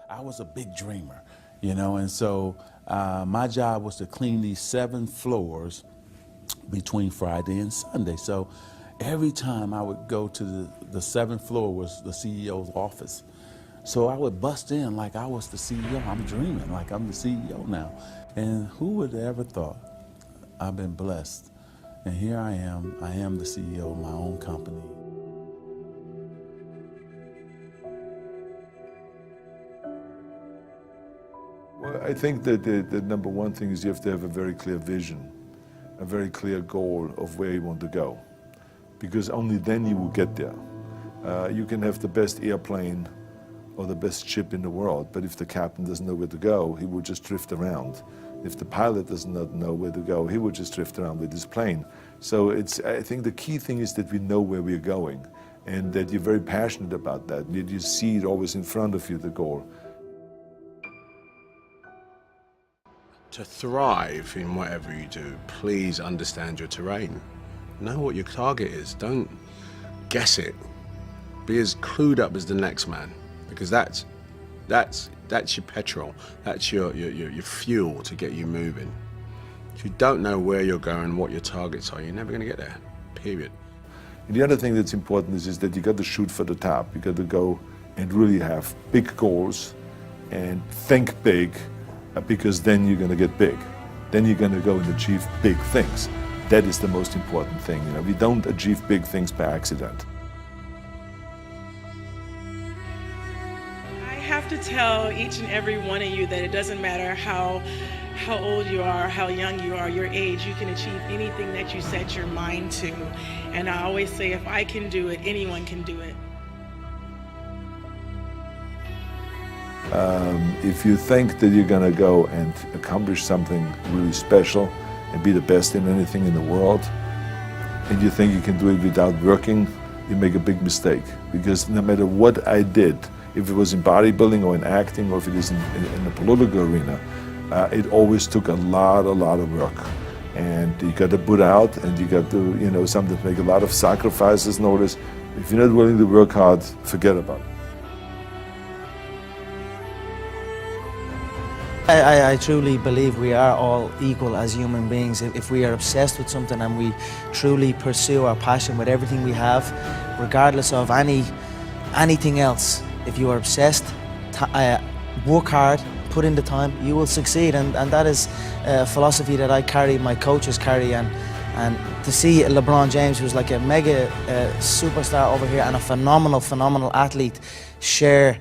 I was a big dreamer, you know, and so my job was to clean these 7 floors between Friday and Sunday. So every time I would go to the 7th floor was the CEO's office. So I would bust in like I was the CEO. I'm dreaming like I'm the CEO now. And who would have ever thought? I've been blessed. And here I am the CEO of my own company. Well, I think that the number one thing is you have to have a very clear vision, a very clear goal of where you want to go, because only then you will get there. You can have the best airplane or the best ship in the world, but if the captain doesn't know where to go, he will just drift around. If the pilot does not know where to go, he will just drift around with his plane. So I think the key thing is that we know where we're going and that you're very passionate about that, that you see it always in front of you, the goal. To thrive in whatever you do, please understand your terrain. Know what your target is. Don't guess it. Be as clued up as the next man, because that's your petrol. That's your fuel to get you moving. If you don't know where you're going, what your targets are, you're never going to get there. Period. And the other thing that's important is that you got to shoot for the top. You got to go and really have big goals and think big. Because then you're going to get big. Then you're going to go and achieve big things. That is the most important thing. You know, we don't achieve big things by accident. I have to tell each and every one of you that it doesn't matter how old you are, how young you are, your age, you can achieve anything that you set your mind to. And I always say, if I can do it, anyone can do it. If you think that you're going to go and accomplish something really special and be the best in anything in the world, and you think you can do it without working, you make a big mistake. Because no matter what I did, if it was in bodybuilding or in acting or if it is in the political arena, it always took a lot of work. And you got to put out, and you got to, you know, sometimes make a lot of sacrifices. Notice, if you're not willing to work hard, forget about it. I truly believe we are all equal as human beings. If we are obsessed with something and we truly pursue our passion with everything we have, regardless of anything else, if you are obsessed, work hard, put in the time, you will succeed. And that is a philosophy that I carry, my coaches carry. And to see LeBron James, who's like a mega superstar over here and a phenomenal athlete, share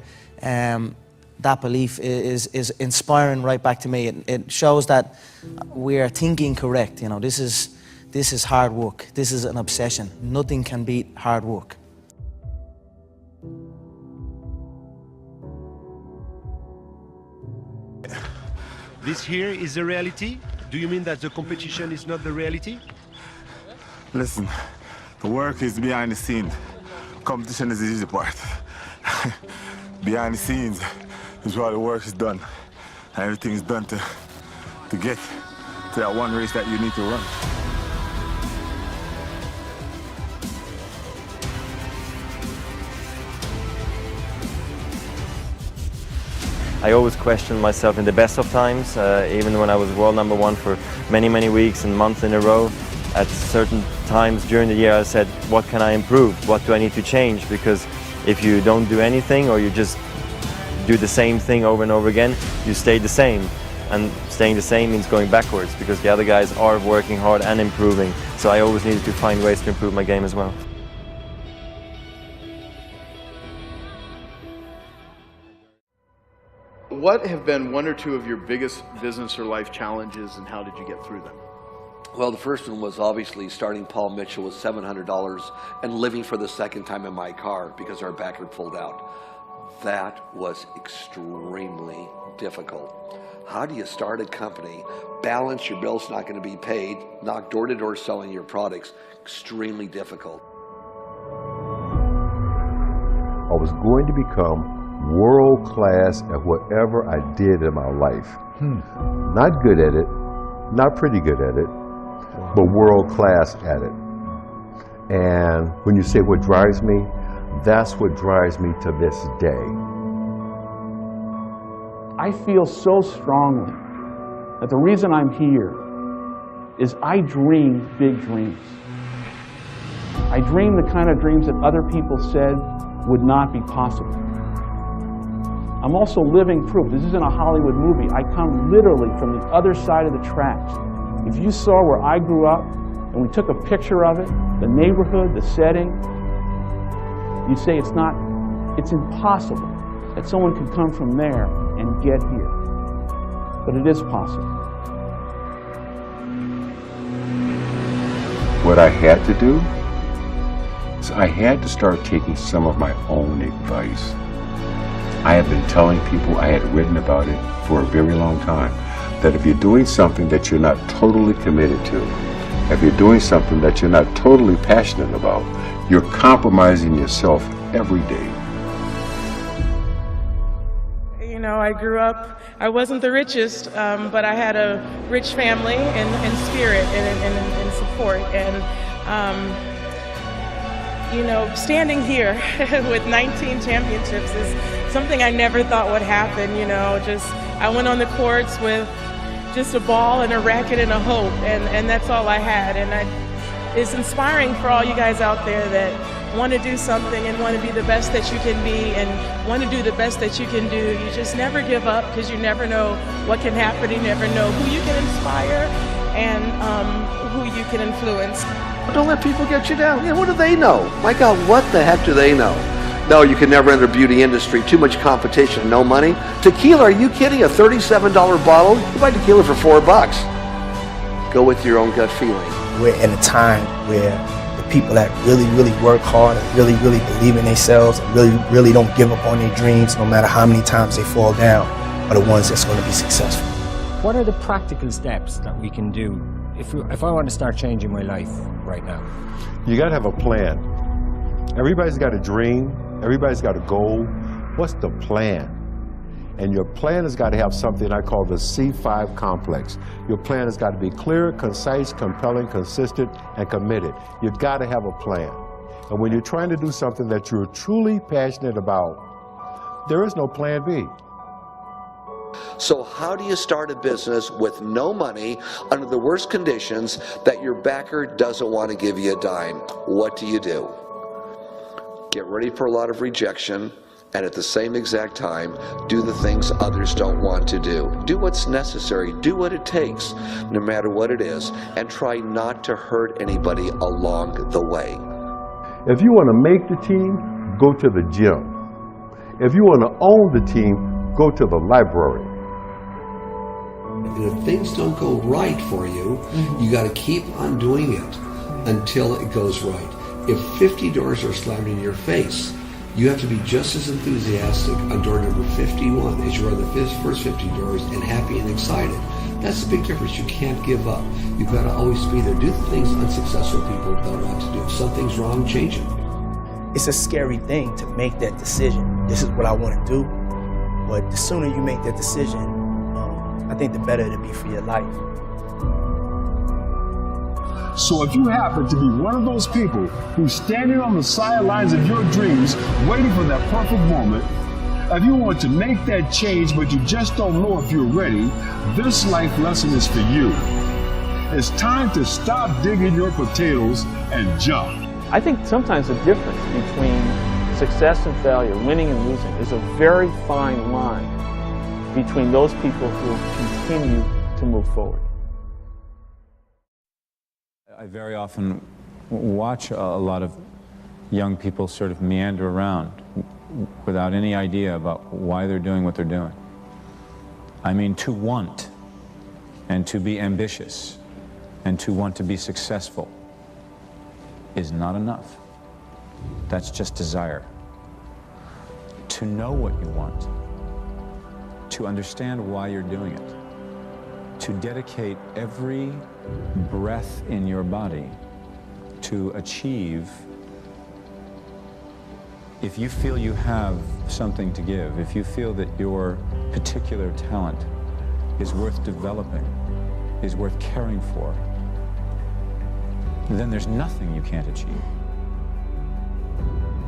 that belief is inspiring right back to me. It shows that we are thinking correct. You know, this is hard work. This is an obsession. Nothing can beat hard work. This here is the reality? Do you mean that the competition is not the reality? Listen, the work is behind the scenes. Competition is the easy part. Behind the scenes is where the work is done. And everything is done to get to that one race that you need to run. I always questioned myself in the best of times, even when I was world #1 for many weeks and months in a row. At certain times during the year I said, what can I improve? What do I need to change? Because if you don't do anything or you just do the same thing over and over again, you stay the same. And staying the same means going backwards because the other guys are working hard and improving. So I always needed to find ways to improve my game as well. What have been one or two of your biggest business or life challenges, and how did you get through them? Well, the first one was obviously starting Paul Mitchell with $700 and living for the second time in my car because our backer pulled out. That was extremely difficult. How do you start a company, balance your bills not going to be paid, knock door to door selling your products? Extremely difficult. I was going to become world class at whatever I did in my life. Not good at it, not pretty good at it, but world class at it. And when you say what drives me, that's what drives me to this day. I feel so strongly that the reason I'm here is I dream big dreams. I dream the kind of dreams that other people said would not be possible. I'm also living proof. This isn't a Hollywood movie. I come literally from the other side of the tracks. If you saw where I grew up and we took a picture of it, the neighborhood, the setting, you'd say it's impossible that someone could come from there and get here. But it is possible. What I had to do is I had to start taking some of my own advice. I have been telling people, I had written about it for a very long time, that if you're doing something that you're not totally committed to, if you're doing something that you're not totally passionate about, you're compromising yourself every day. You know, I grew up, I wasn't the richest, but I had a rich family in spirit and in support. And, you know, standing here with 19 championships is something I never thought would happen. You know, I went on the courts with just a ball and a racket and a hope, and that's all I had. And it's inspiring for all you guys out there that want to do something and want to be the best that you can be and want to do the best that you can do. You just never give up, because you never know what can happen. You never know who you can inspire and who you can influence. Don't let people get you down. Yeah, what do they know? My God, what the heck do they know? No, you can never enter the beauty industry. Too much competition, no money. Tequila, are you kidding? A $37 bottle? You buy tequila for $4. Go with your own gut feeling. We're in a time where the people that really, really work hard and really, really believe in themselves and really, really don't give up on their dreams, no matter how many times they fall down, are the ones that's going to be successful. What are the practical steps that we can do if I want to start changing my life right now? You got to have a plan. Everybody's got a dream. Everybody's got a goal. What's the plan? And your plan has got to have something I call the C5 complex. Your plan has got to be clear, concise, compelling, consistent, and committed. You've got to have a plan. And when you're trying to do something that you're truly passionate about, there is no plan B. So how do you start a business with no money under the worst conditions that your backer doesn't want to give you a dime? What do? Get ready for a lot of rejection, and at the same exact time, do the things others don't want to do. Do what's necessary, do what it takes, no matter what it is, and try not to hurt anybody along the way. If you want to make the team, go to the gym. If you want to own the team, go to the library. If things don't go right for you, you got to keep on doing it until it goes right. If 50 doors are slammed in your face, you have to be just as enthusiastic on door number 51 as you are the first 50 doors, and happy and excited. That's the big difference. You can't give up. You've got to always be there. Do the things unsuccessful people don't want to do. If something's wrong, change it. It's a scary thing to make that decision. This is what I want to do. But the sooner you make that decision, I think the better it'll be for your life. So if you happen to be one of those people who's standing on the sidelines of your dreams, waiting for that perfect moment, if you want to make that change but you just don't know if you're ready, this life lesson is for you. It's time to stop digging your potatoes and jump. I think sometimes the difference between success and failure, winning and losing, is a very fine line between those people who continue to move forward. I very often watch a lot of young people sort of meander around without any idea about why they're doing what they're doing. I mean, to want and to be ambitious and to want to be successful is not enough. That's just desire. To know what you want, to understand why you're doing it, to dedicate every breath in your body to achieve. If you feel you have something to give, if you feel that your particular talent is worth developing, is worth caring for, then there's nothing you can't achieve.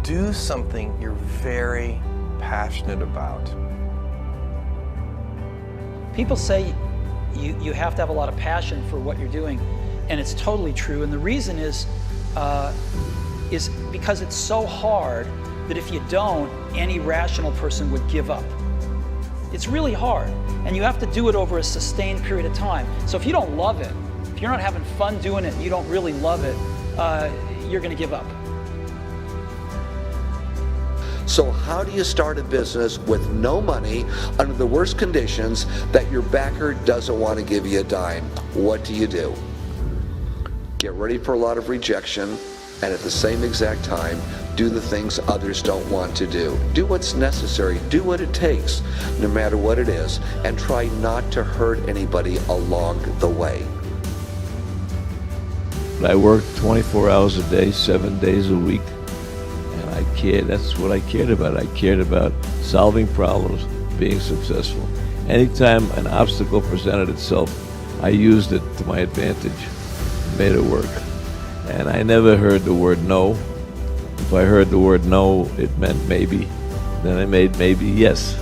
Do something you're very passionate about. People say you have to have a lot of passion for what you're doing, and it's totally true. And the reason is because it's so hard that if you don't, any rational person would give up. It's really hard, and you have to do it over a sustained period of time. So if you don't love it, if you're not having fun doing it, and you don't really love it, you're going to give up. So how do you start a business with no money under the worst conditions that your backer doesn't want to give you a dime? What do? Get ready for a lot of rejection, and at the same exact time, do the things others don't want to do. Do what's necessary, do what it takes, no matter what it is, and try not to hurt anybody along the way. I worked 24 hours a day, 7 days a week. That's what I cared about. I cared about solving problems, being successful. Anytime an obstacle presented itself, I used it to my advantage, made it work. And I never heard the word no. If I heard the word no, it meant maybe. Then I made maybe yes.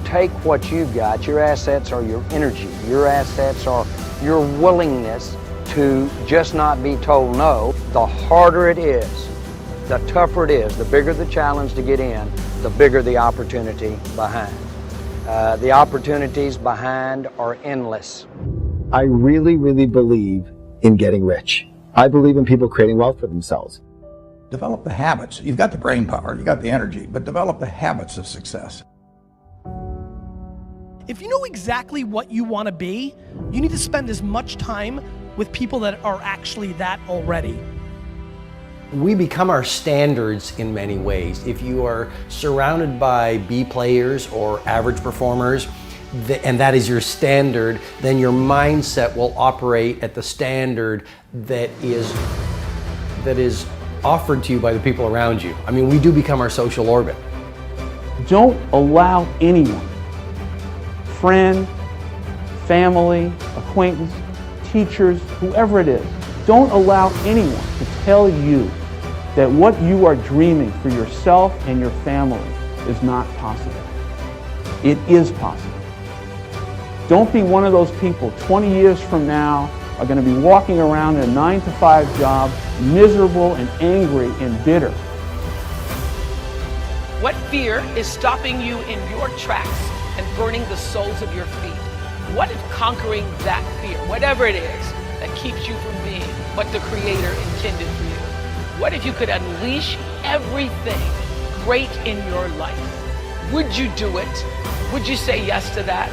Take what you've got. Your assets are your energy. Your assets are your willingness to just not be told no. The harder it is, the tougher it is, the bigger the challenge to get in, the bigger the opportunity behind. The opportunities behind are endless. I really, really believe in getting rich. I believe in people creating wealth for themselves. Develop the habits. You've got the brain power, you've got the energy, but develop the habits of success. If you know exactly what you want to be, you need to spend as much time with people that are actually that already. We become our standards in many ways. If you are surrounded by B players or average performers, and that is your standard, then your mindset will operate at the standard that is offered to you by the people around you. I mean, we do become our social orbit. Don't allow anyone, friend, family, acquaintance, teachers, whoever it is, don't allow anyone to tell you that what you are dreaming for yourself and your family is not possible. It is possible. Don't be one of those people 20 years from now are going to be walking around in a 9-to-5 job, miserable and angry and bitter. What fear is stopping you in your tracks and burning the soles of your feet? What is conquering that fear, whatever it is, that keeps you from being what the Creator intended for you? What if you could unleash everything great in your life? Would you do it? Would you say yes to that?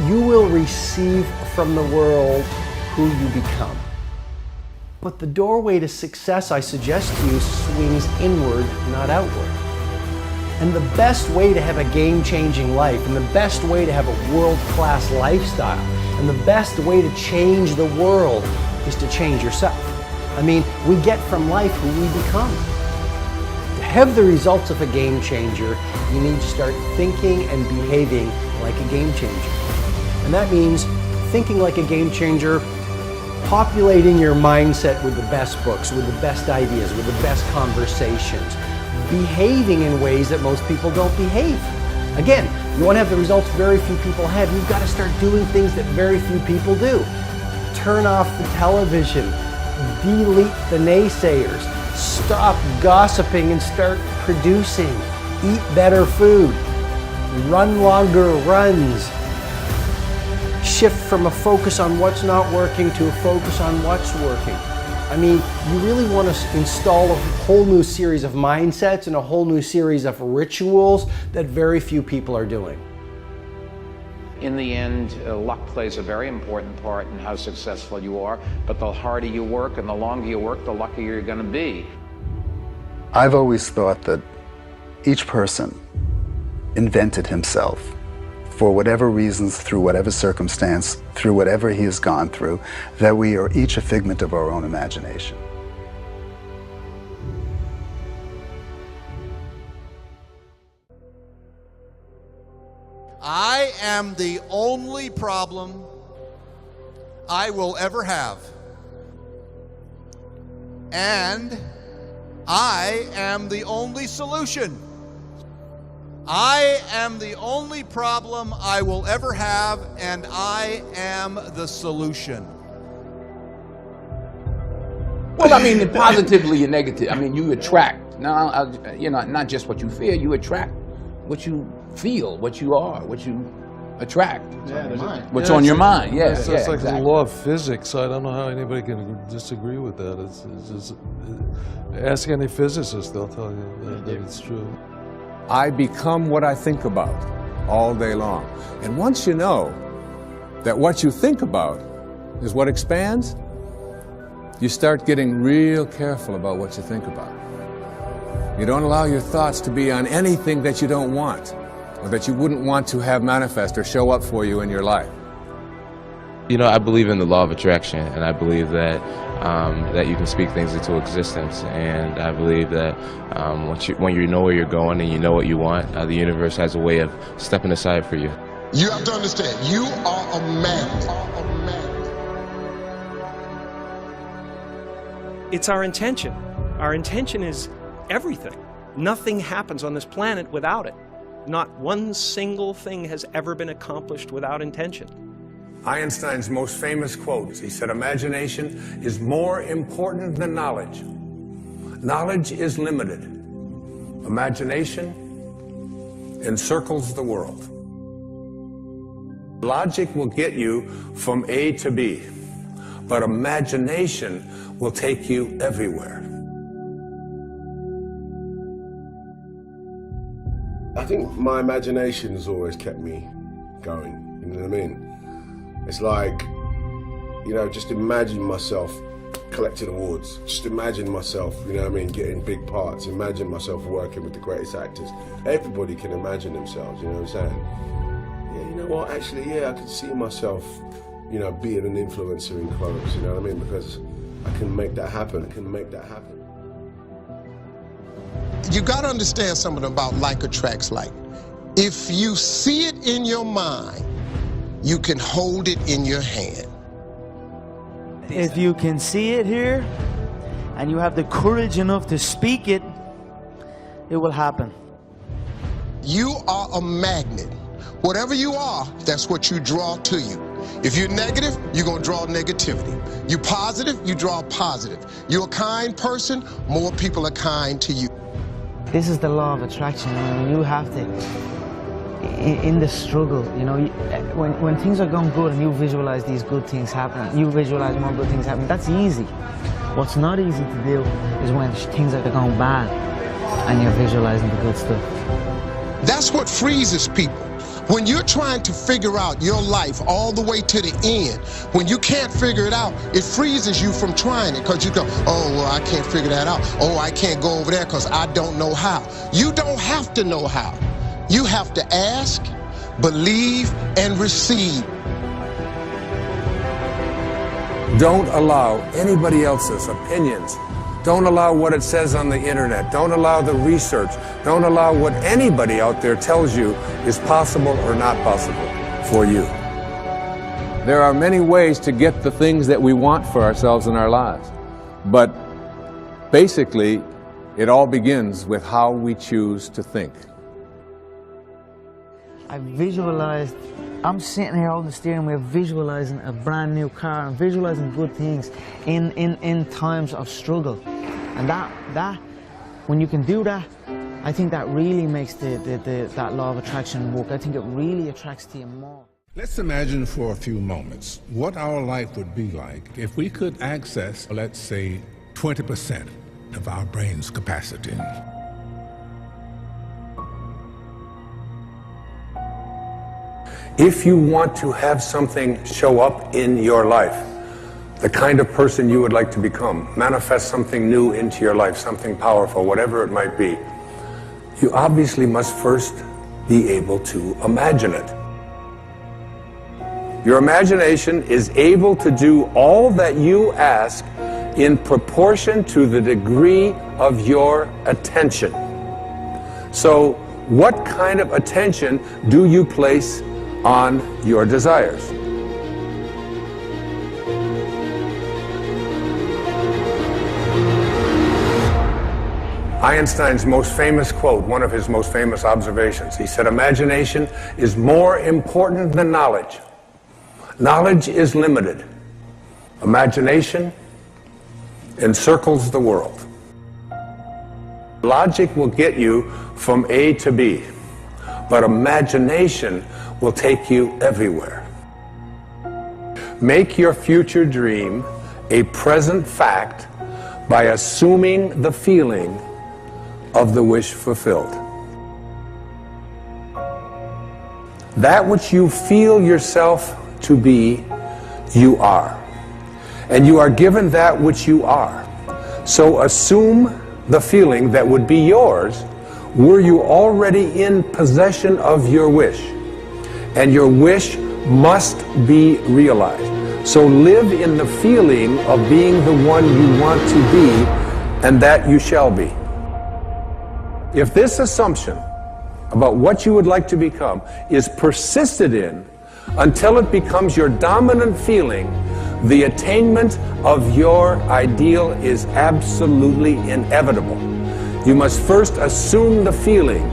You will receive from the world who you become. But the doorway to success, I suggest to you, swings inward, not outward. And the best way to have a game-changing life, and the best way to have a world-class lifestyle, and the best way to change the world is to change yourself. I mean, we get from life who we become. To have the results of a game changer, you need to start thinking and behaving like a game changer. And that means thinking like a game changer, populating your mindset with the best books, with the best ideas, with the best conversations, behaving in ways that most people don't behave. Again, you want to have the results very few people have, you've got to start doing things that very few people do. Turn off the television, delete the naysayers, stop gossiping and start producing, eat better food, run longer runs, shift from a focus on what's not working to a focus on what's working. I mean, you really want to install a whole new series of mindsets and a whole new series of rituals that very few people are doing. In the end, luck plays a very important part in how successful you are, but the harder you work and the longer you work, the luckier you're going to be. I've always thought that each person invented himself for whatever reasons, through whatever circumstance, through whatever he has gone through, that we are each a figment of our own imagination. I am the only problem I will ever have. And I am the only solution I am the only problem I will ever have, and I am the solution. Well, I mean, positively and negative. I mean, you attract. Now, you know, not just what you fear, you attract what you feel, what you are, what you attract. What's on your mind? Yeah, it's yeah, like exactly. the law of physics. I don't know how anybody can disagree with that. It's just, ask any physicist; they'll tell you that it's true. I become what I think about all day long. And once you know that what you think about is what expands, you start getting real careful about what you think about. You don't allow your thoughts to be on anything that you don't want, or that you wouldn't want to have manifest or show up for you in your life. You know, I believe in the law of attraction, and I believe that that you can speak things into existence. And I believe that when you know where you're going and you know what you want, the universe has a way of stepping aside for you. You have to understand, you are a magnet. It's our intention. Our intention is everything. Nothing happens on this planet without it. Not one single thing has ever been accomplished without intention. Einstein's most famous quotes, he said, imagination is more important than knowledge. Knowledge is limited. Imagination encircles the world. Logic will get you from A to B, but imagination will take you everywhere. I think my imagination has always kept me going, you know what I mean? It's like, you know, just imagine myself collecting awards. Just imagine myself, you know what I mean, getting big parts. Imagine myself working with the greatest actors. Everybody can imagine themselves, you know what I'm saying? Yeah, you know what, actually, yeah, I can see myself, you know, being an influencer in clothes, you know what I mean? Because I can make that happen, I can make that happen. You got to understand something about like attracts like. If you see it in your mind, you can hold it in your hand. If you can see it here, and you have the courage enough to speak it, it will happen. You are a magnet. Whatever you are, that's what you draw to you. If you're negative, you're going to draw negativity. You're positive, you draw positive. You're a kind person, more people are kind to you. This is the law of attraction. You have to, in the struggle, you know, when things are going good and you visualize these good things happening, you visualize more good things happening, that's easy. What's not easy to do is when things are going bad and you're visualizing the good stuff. That's what freezes people. When you're trying to figure out your life all the way to the end, when you can't figure it out, it freezes you from trying it because you go, oh, well, I can't figure that out. Oh, I can't go over there because I don't know how. You don't have to know how. You have to ask, believe, and receive. Don't allow anybody else's opinions. Don't allow what it says on the internet. Don't allow the research. Don't allow what anybody out there tells you is possible or not possible for you. There are many ways to get the things that we want for ourselves in our lives. But basically, it all begins with how we choose to think. I visualized, I'm sitting here holding the steering wheel, visualizing a brand new car and visualizing good things in times of struggle. And that, when you can do that, I think that really makes that law of attraction work. I think it really attracts to you more. Let's imagine for a few moments what our life would be like if we could access, let's say, 20% of our brain's capacity. If you want to have something show up in your life, the kind of person you would like to become, manifest something new into your life, something powerful, whatever it might be, you obviously must first be able to imagine it. Your imagination is able to do all that you ask in proportion to the degree of your attention. So, what kind of attention do you place on your desires? Einstein's most famous quote, one of his most famous observations. He said, imagination is more important than knowledge. Knowledge is limited. Imagination encircles the world. Logic will get you from A to B, but imagination will take you everywhere. Make your future dream a present fact by assuming the feeling of the wish fulfilled. That which you feel yourself to be, you are. And you are given that which you are. So assume the feeling that would be yours were you already in possession of your wish. And your wish must be realized. So live in the feeling of being the one you want to be, and that you shall be. If this assumption about what you would like to become is persisted in until it becomes your dominant feeling, the attainment of your ideal is absolutely inevitable. You must first assume the feeling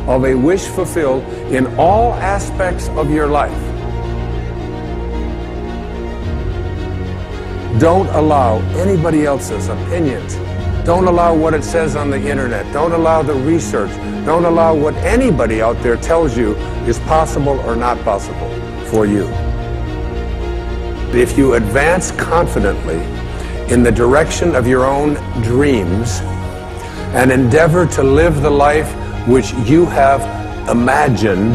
of a wish fulfilled in all aspects of your life. Don't allow anybody else's opinions. Don't allow what it says on the internet. Don't allow the research. Don't allow what anybody out there tells you is possible or not possible for you. If you advance confidently in the direction of your own dreams and endeavor to live the life which you have imagined,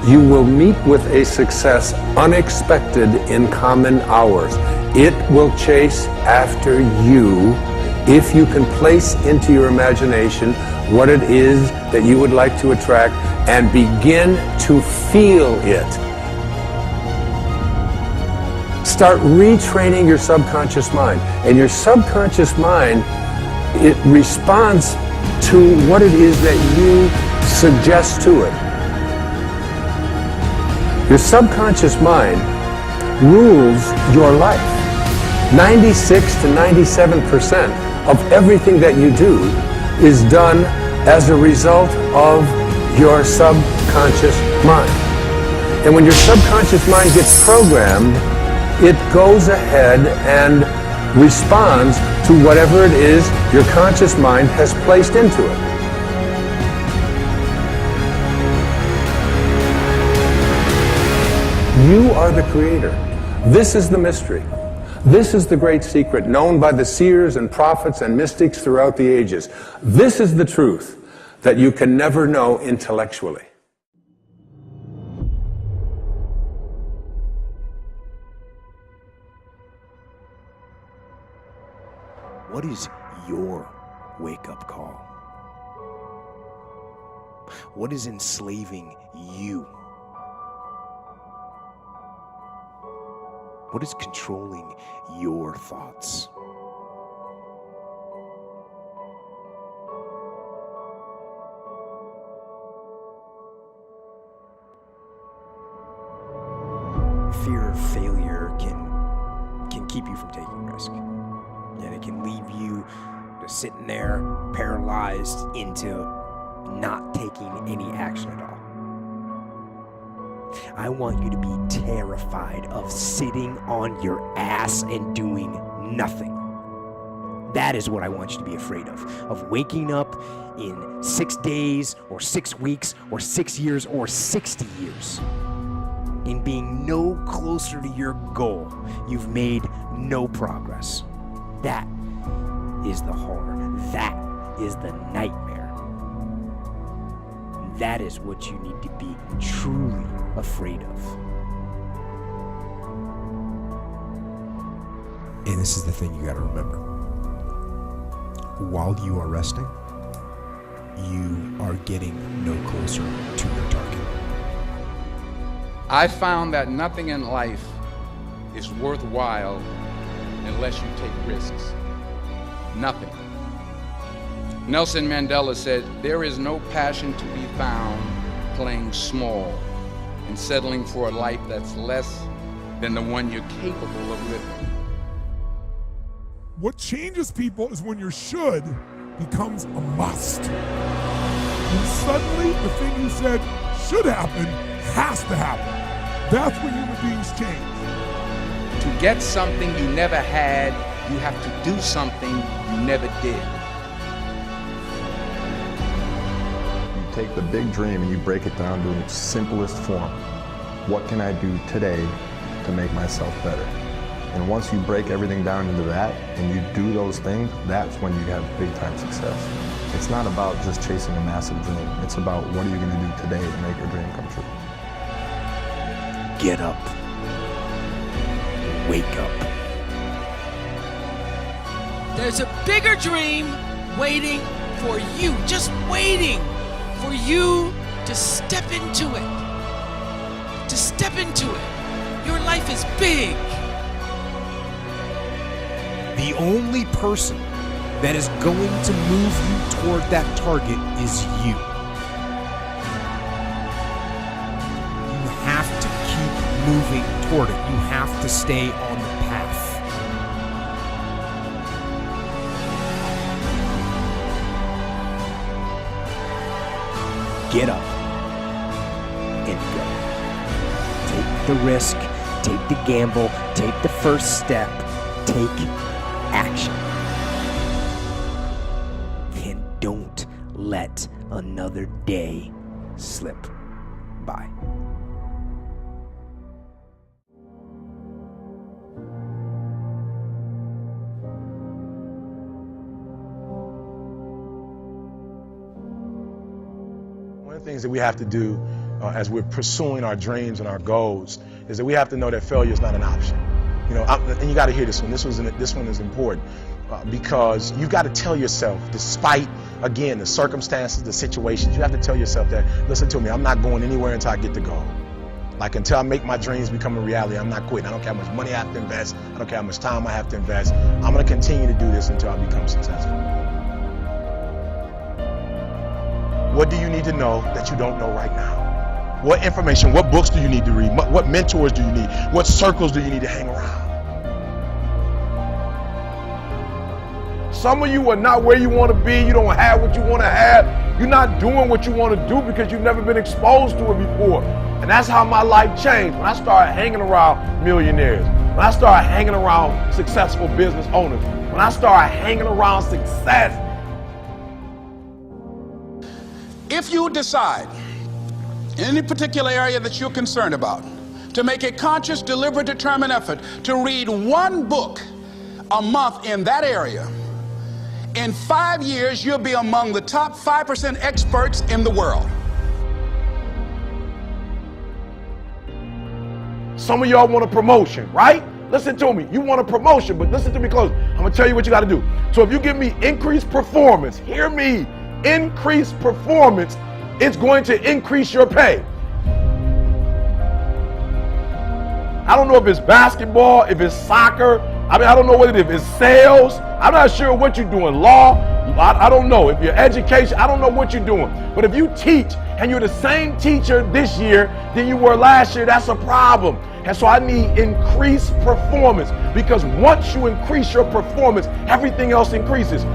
you will meet with a success unexpected in common hours. It will chase after you if you can place into your imagination what it is that you would like to attract and begin to feel it. Start retraining your subconscious mind. And your subconscious mind, it responds to what it is that you suggest to it. Your subconscious mind rules your life. 96 to 97% of everything that you do is done as a result of your subconscious mind. And when your subconscious mind gets programmed, it goes ahead and responds to whatever it is your conscious mind has placed into it. You are the creator. This is the mystery. This is the great secret known by the seers and prophets and mystics throughout the ages. This is the truth that you can never know intellectually. What is your wake-up call? What is enslaving you? What is controlling your thoughts? Fear of failure can keep you from taking risk. And it can leave you just sitting there paralyzed into not taking any action at all. I want you to be terrified of sitting on your ass and doing nothing. That is what I want you to be afraid of waking up in 6 days or 6 weeks or 6 years or 60 years and being no closer to your goal. You've made no progress. That is the horror. That is the nightmare. That is what you need to be truly afraid of. And this is the thing you got to remember. While you are resting, you are getting no closer to your target. I found that nothing in life is worthwhile unless you take risks. Nothing. Nelson Mandela said, "There is no passion to be found playing small and settling for a life that's less than the one you're capable of living." What changes people is when your should becomes a must. And suddenly, the thing you said should happen has to happen. That's when human beings change. To get something you never had, you have to do something you never did. You take the big dream and you break it down to its simplest form. What can I do today to make myself better? And once you break everything down into that and you do those things, that's when you have big time success. It's not about just chasing a massive dream. It's about what are you going to do today to make your dream come true. Get up. Wake up. There's a bigger dream waiting for you, just waiting for you to step into it. To step into it. Your life is big. The only person that is going to move you toward that target is you. You have to keep moving toward it. You have to stay on the path. Get up and go. Take the risk, take the gamble, take the first step, take action. And don't let another day slip by. One of the things that we have to do as we're pursuing our dreams and our goals is that we have to know that failure is not an option. You know, and you got to hear this one. This one is important because you've got to tell yourself, despite, again, the circumstances, the situations, you have to tell yourself that, listen to me, I'm not going anywhere until I get the goal. Like, until I make my dreams become a reality, I'm not quitting. I don't care how much money I have to invest. I don't care how much time I have to invest. I'm going to continue to do this until I become successful. What do you need to know that you don't know right now? What information, what books do you need to read? What mentors do you need? What circles do you need to hang around? Some of you are not where you want to be. You don't have what you want to have. You're not doing what you want to do because you've never been exposed to it before. And that's how my life changed when I started hanging around millionaires, when I started hanging around successful business owners, when I started hanging around success. If you decide in any particular area that you're concerned about to make a conscious, deliberate, determined effort to read one book a month in that area, in 5 years, you'll be among the top 5% experts in the world. Some of y'all want a promotion, right? Listen to me. You want a promotion, but listen to me close. I'm going to tell you what you got to do. So if you give me increased performance, hear me, increased performance, it's going to increase your pay. I don't know if it's basketball, if it's soccer. I don't know what it is. If it's sales, I'm not sure what you're doing. Law, I don't know. If you're education, I don't know what you're doing. But if you teach and you're the same teacher this year than you were last year, that's a problem. And so I need increased performance, because once you increase your performance, everything else increases.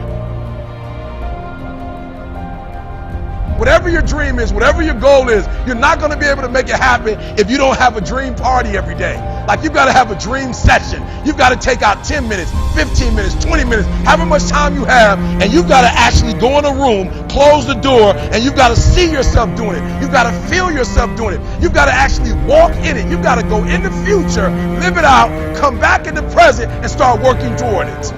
Whatever your dream is, whatever your goal is, you're not going to be able to make it happen if you don't have a dream party every day. Like, you've got to have a dream session. You've got to take out 10 minutes, 15 minutes, 20 minutes, however much time you have, and you've got to actually go in a room, close the door, and you've got to see yourself doing it. You've got to feel yourself doing it. You've got to actually walk in it. You've got to go in the future, live it out, come back in the present, and start working toward it.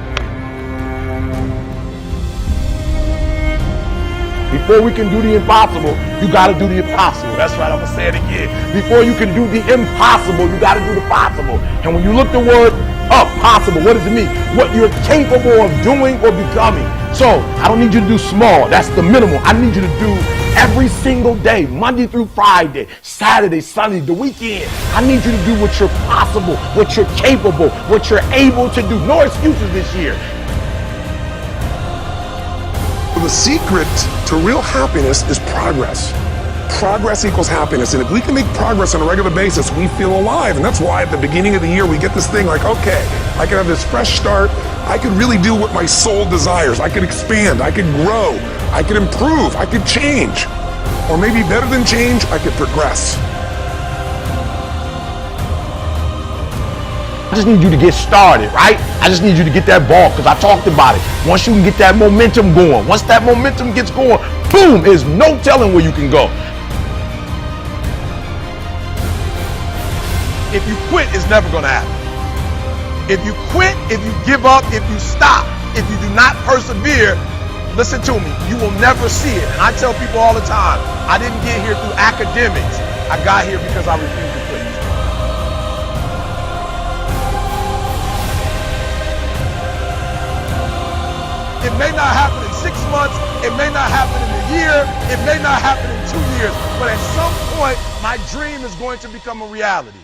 Before we can do the impossible, you got to do the impossible. That's right, I'm going to say it again. Before you can do the impossible, you got to do the possible. And when you look the word up, possible, what does it mean? What you're capable of doing or becoming. So I don't need you to do small. That's the minimal. I need you to do every single day, Monday through Friday, Saturday, Sunday, the weekend. I need you to do what you're possible, what you're capable, what you're able to do. No excuses this year. The secret to real happiness is progress. Progress equals happiness. And if we can make progress on a regular basis, we feel alive. And that's why at the beginning of the year, we get this thing like, okay, I can have this fresh start. I could really do what my soul desires. I could expand, I could grow, I could improve, I could change. Or maybe better than change, I could progress. I just need you to get started, right? I just need you to get that ball, because I talked about it. Once you can get that momentum going, once that momentum gets going, boom, there's no telling where you can go. If you quit, it's never going to happen. If you quit, if you give up, if you stop, if you do not persevere, listen to me, you will never see it. And I tell people all the time, I didn't get here through academics. I got here because I refused to quit. It may not happen in 6 months, it may not happen in a year, it may not happen in 2 years, but at some point, my dream is going to become a reality.